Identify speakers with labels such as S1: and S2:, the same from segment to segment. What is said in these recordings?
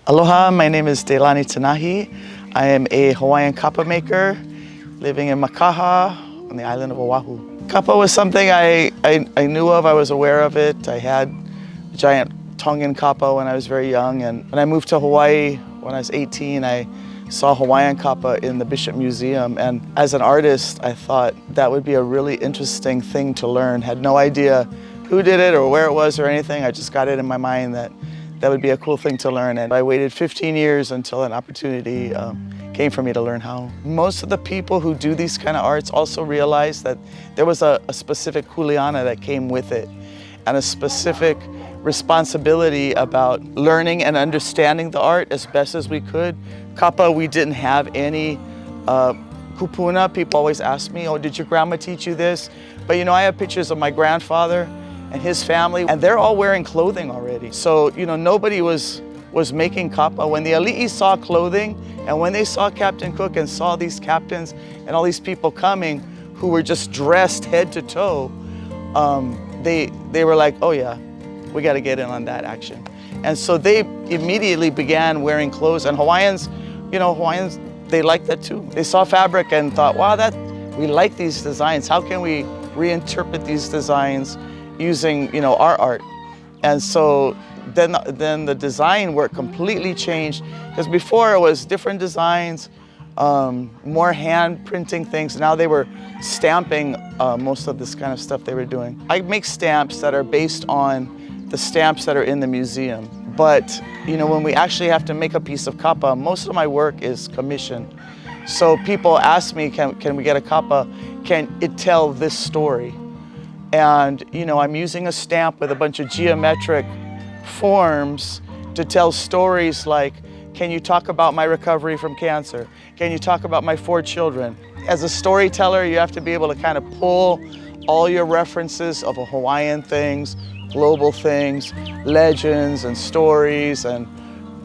S1: Aloha, my name is Dalani Tanahy. I am a Hawaiian kapa maker living in Makaha on the island of Oahu. Kapa was something I knew of, I was aware of it. I had a giant Tongan kapa when I was very young, and when I moved to Hawaii when I was 18, I saw Hawaiian kapa in the Bishop Museum, and as an artist I thought that would be a really interesting thing to learn. Had no idea who did it or where it was or anything. I just got it in my mind that that would be a cool thing to learn, and I waited 15 years until an opportunity came for me to learn how. Most of the people who do these kind of arts also realize that there was a specific kuleana that came with it, and a specific responsibility about learning and understanding the art as best as we could. Kapa, we didn't have any kupuna. People always ask me, oh, did your grandma teach you this? But you know, I have pictures of my grandfather and his family, and they're all wearing clothing already. So, you know, nobody was making kapa. When the ali'i saw clothing, and when they saw Captain Cook and saw these captains and all these people coming who were just dressed head to toe, they were like, oh yeah, we got to get in on that action. And so they immediately began wearing clothes, and Hawaiians, you know, they liked that too. They saw fabric and thought, wow, we like these designs. How can we reinterpret these designs using, you know, our art? And so then the design work completely changed, because before it was different designs, more hand printing things. Now they were stamping most of this kind of stuff they were doing. I make stamps that are based on the stamps that are in the museum. But you know, when we actually have to make a piece of kapa, most of my work is commissioned. So people ask me, can we get a kapa? Can it tell this story? And you know, I'm using a stamp with a bunch of geometric forms to tell stories like, can you talk about my recovery from cancer? Can you talk about my 4 children? As a storyteller, you have to be able to kind of pull all your references of Hawaiian things, global things, legends and stories and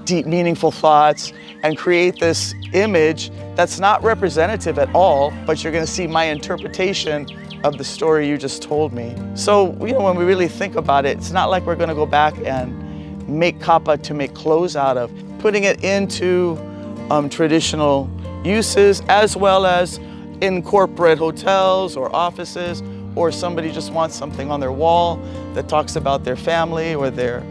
S1: deep meaningful thoughts, and create this image that's not representative at all, but you're going to see my interpretation of the story you just told me. So, you know, when we really think about it, it's not like we're going to go back and make kapa to make clothes out of. Putting it into traditional uses, as well as in corporate hotels or offices, or somebody just wants something on their wall that talks about their family or their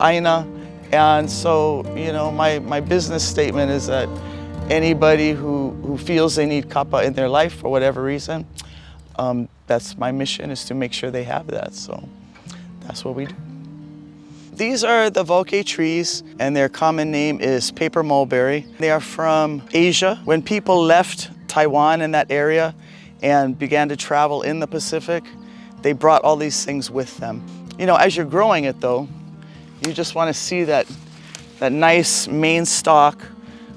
S1: aina. And so, you know, my business statement is that anybody who feels they need kapa in their life for whatever reason, that's my mission, is to make sure they have that. So that's what we do. These are the Vauke trees, and their common name is paper mulberry. They are from Asia. When people left Taiwan and that area and began to travel in the Pacific, they brought all these things with them. You know, as you're growing it though, you just want to see that nice main stalk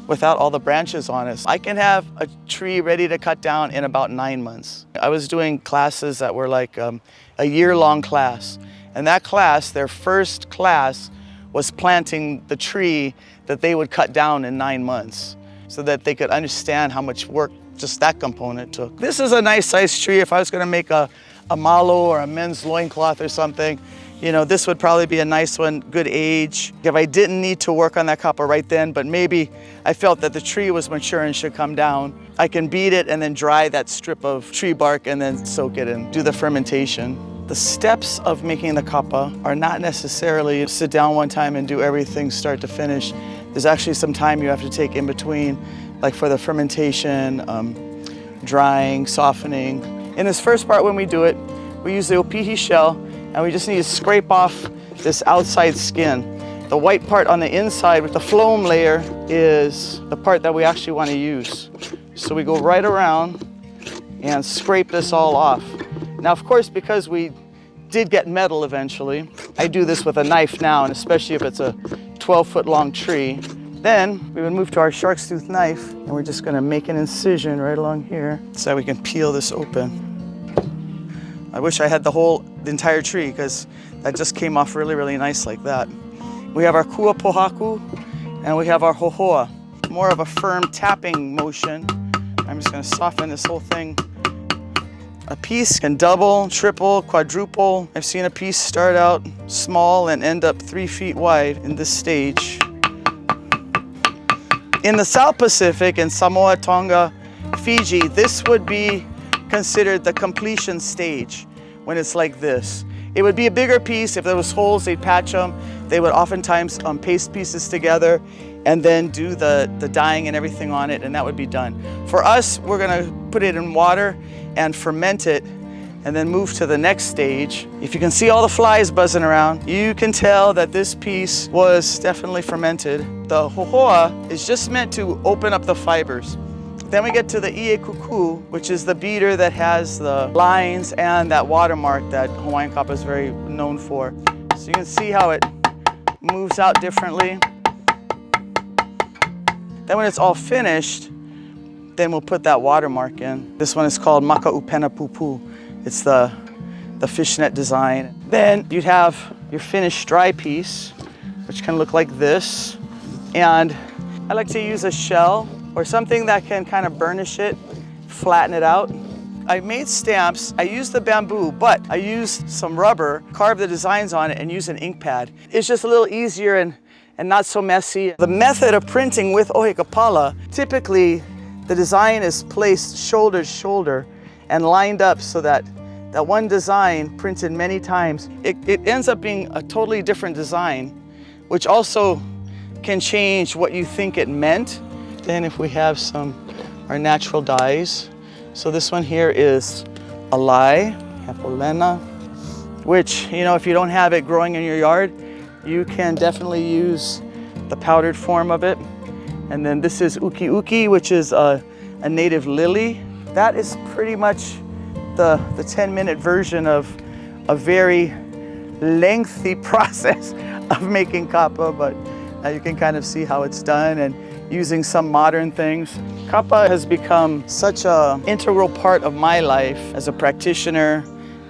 S1: without all the branches on it. I can have a tree ready to cut down in about 9 months. I was doing classes that were like a year-long class. And that class, their first class, was planting the tree that they would cut down in 9 months, so that they could understand how much work just that component took. This is a nice sized tree. If I was gonna make a malo or a men's loincloth or something, you know, this would probably be a nice one, good age. If I didn't need to work on that kapa right then, but maybe I felt that the tree was mature and should come down, I can beat it and then dry that strip of tree bark and then soak it and do the fermentation. The steps of making the kapa are not necessarily sit down one time and do everything start to finish. There's actually some time you have to take in between, like for the fermentation, drying, softening. In this first part, when we do it, we use the opihi shell, and we just need to scrape off this outside skin. The white part on the inside with the phloem layer is the part that we actually want to use. So we go right around and scrape this all off. Now, of course, because we did get metal eventually, I do this with a knife now, and especially if it's a 12-foot long tree. Then we would move to our shark's tooth knife, and we're just gonna make an incision right along here so that we can peel this open. I wish I had the entire tree, because that just came off really, really nice like that. We have our kua pohaku, and we have our hohoa. More of a firm tapping motion. I'm just gonna soften this whole thing. A piece can double, triple, quadruple. I've seen a piece start out small and end up 3 feet wide in this stage. In the South Pacific, in Samoa, Tonga, Fiji, this would be considered the completion stage when it's like this. It would be a bigger piece. If there was holes, they'd patch them. They would oftentimes paste pieces together and then do the dyeing and everything on it, and that would be done. For us, we're gonna put it in water and ferment it and then move to the next stage. If you can see all the flies buzzing around, you can tell that this piece was definitely fermented. The hohoa is just meant to open up the fibers. Then we get to the ie kuku, which is the beater that has the lines and that watermark that Hawaiian kapa is very known for. So you can see how it moves out differently. Then when it's all finished, then we'll put that watermark in. This one is called Maka'upena Pupu. It's the fishnet design. Then you'd have your finished dry piece, which can look like this. And I like to use a shell or something that can kind of burnish it, flatten it out. I made stamps. I used the bamboo, but I used some rubber, carved the designs on it, and used an ink pad. It's just a little easier and not so messy. The method of printing with ohe kapala, typically the design is placed shoulder to shoulder and lined up so that that one design printed many times, it ends up being a totally different design, which also can change what you think it meant. Then if we have our natural dyes. So this one here is alai, hapolena, which, you know, if you don't have it growing in your yard, you can definitely use the powdered form of it. And then this is uki uki, which is a native lily. That is pretty much the 10-minute version of a very lengthy process of making kapa, but you can kind of see how it's done and using some modern things. Kapa has become such an integral part of my life as a practitioner,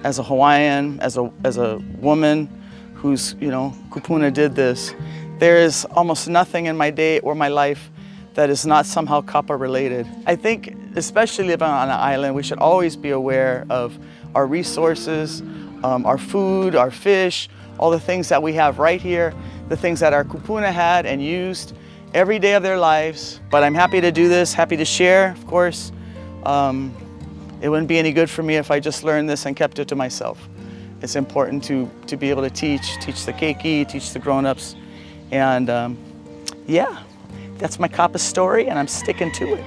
S1: as a Hawaiian, as a woman who's, you know, kupuna did this. There is almost nothing in my day or my life that is not somehow kapa related. I think, especially living on an island, we should always be aware of our resources, our food, our fish, all the things that we have right here, the things that our kupuna had and used every day of their lives. But I'm happy to do this, happy to share, of course. It wouldn't be any good for me if I just learned this and kept it to myself. It's important to be able to teach the keiki, teach the grown-ups. And yeah, that's my kapa story, and I'm sticking to it.